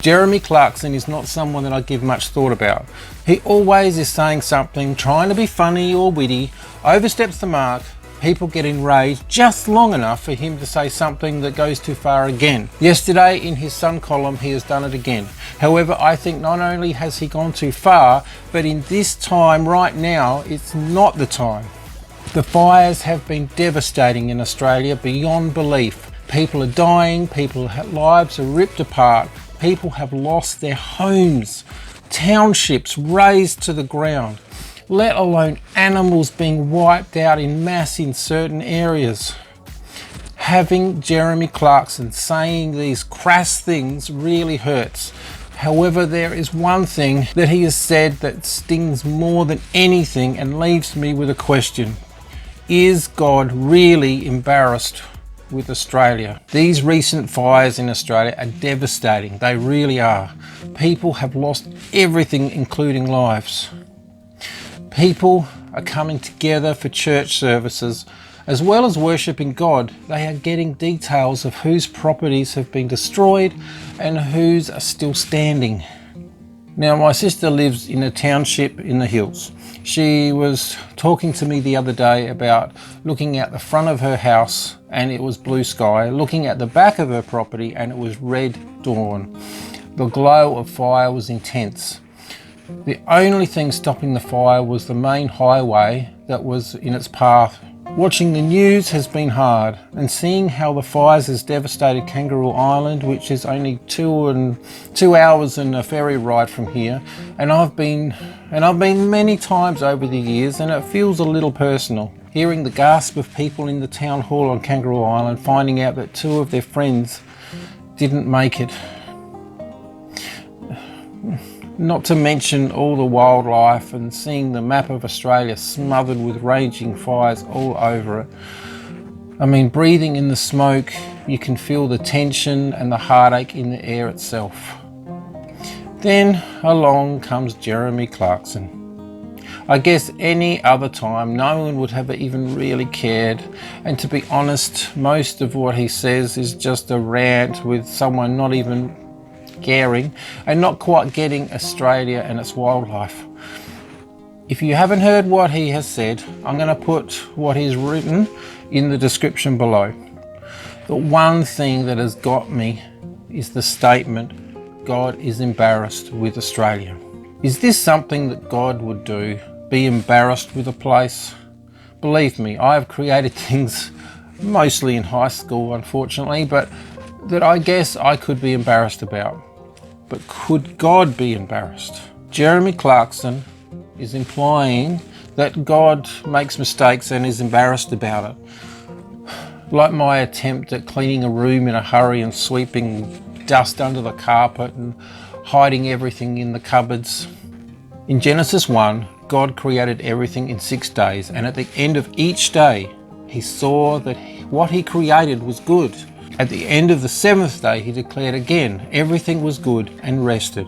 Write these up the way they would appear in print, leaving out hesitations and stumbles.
Jeremy Clarkson is not someone that I give much thought about. He always is saying something, trying to be funny or witty, oversteps the mark. People get enraged just long enough for him to say something that goes too far again. Yesterday in his Sun column he has done it again. However, I think not only has he gone too far, but in this time right now, it's not the time. The fires have been devastating in Australia beyond belief. People are dying, people's lives are ripped apart. People have lost their homes, townships razed to the ground, let alone animals being wiped out in mass in certain areas. Having Jeremy Clarkson saying these crass things really hurts. However, there is one thing that he has said that stings more than anything and leaves me with a question. Is God really embarrassed with Australia? These recent fires in Australia are devastating. They really are. People have lost everything, including lives. People are coming together for church services as well as worshipping God. They are getting details of whose properties have been destroyed and whose are still standing. Now, my sister lives in a township in the hills. She was talking to me the other day about looking out the front of her house and it was blue sky, looking at the back of her property and it was red dawn. The glow of fire was intense. The only thing stopping the fire was the main highway that was in its path. Watching the news has been hard, and seeing how the fires has devastated Kangaroo Island, which is only 2 hours and a ferry ride from here, and I've been many times over the years, and it feels a little personal. Hearing the gasp of people in the town hall on Kangaroo Island, finding out that 2 of their friends didn't make it. Not to mention all the wildlife and seeing the map of Australia smothered with raging fires all over it. I mean, breathing in the smoke, you can feel the tension and the heartache in the air itself. Then along comes Jeremy Clarkson. I guess any other time no one would have even really cared, and to be honest, most of what he says is just a rant with someone not even caring and not quite getting Australia and its wildlife. If you haven't heard what he has said, I'm going to put what he's written in the description below. The one thing that has got me is the statement, God is embarrassed with Australia. Is this something that God would do? Be embarrassed with a place? Believe me, I have created things mostly in high school, unfortunately, but that I guess I could be embarrassed about. But could God be embarrassed? Jeremy Clarkson is implying that God makes mistakes and is embarrassed about it. Like my attempt at cleaning a room in a hurry and sweeping dust under the carpet and hiding everything in the cupboards. In Genesis 1, God created everything in 6 days, and at the end of each day, he saw that what he created was good. At the end of the 7th day, he declared again, everything was good, and rested.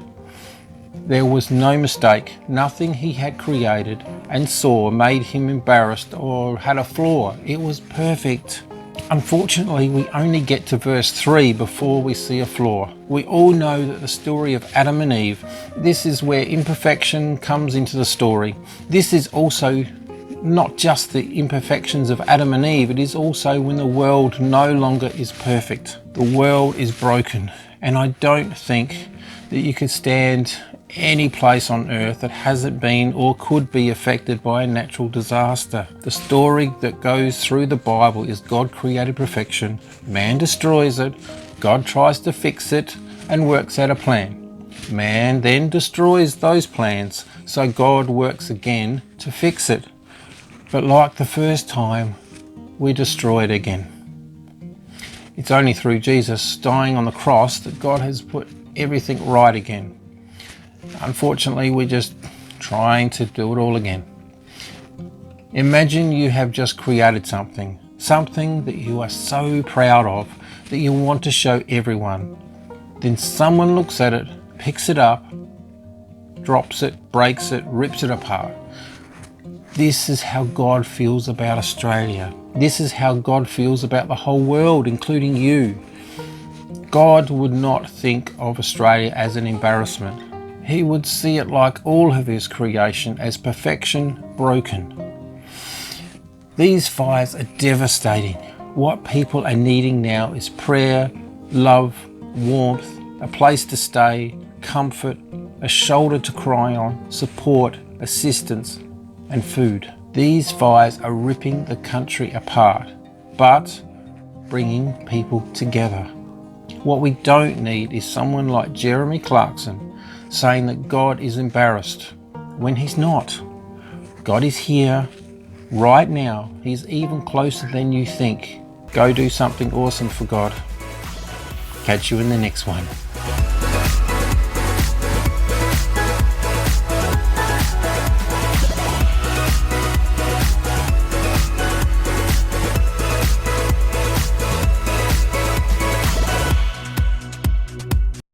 There was no mistake. Nothing he had created and saw made him embarrassed or had a flaw. It was perfect. Unfortunately, we only get to verse 3 before we see a flaw. We all know that the story of Adam and Eve, this is where imperfection comes into the story. This is also not just the imperfections of Adam and Eve, it is also when the world no longer is perfect. The world is broken, and I don't think that you could stand any place on earth that hasn't been or could be affected by a natural disaster. The story that goes through the Bible is God created perfection, man destroys it, God tries to fix it and works out a plan. Man then destroys those plans, so God works again to fix it. But like the first time, we destroy it again. It's only through Jesus dying on the cross that God has put everything right again. Unfortunately, we're just trying to do it all again. Imagine you have just created something that you are so proud of, that you want to show everyone. Then someone looks at it, picks it up, drops it, breaks it, rips it apart. This is how God feels about Australia. This is how God feels about the whole world, including you. God would not think of Australia as an embarrassment. He would see it like all of his creation as perfection broken. These fires are devastating. What people are needing now is prayer, love, warmth, a place to stay, comfort, a shoulder to cry on, support, assistance, and food. These fires are ripping the country apart, but bringing people together. What we don't need is someone like Jeremy Clarkson saying that God is embarrassed when he's not. God is here right now. He's even closer than you think. Go do something awesome for God. Catch you in the next one.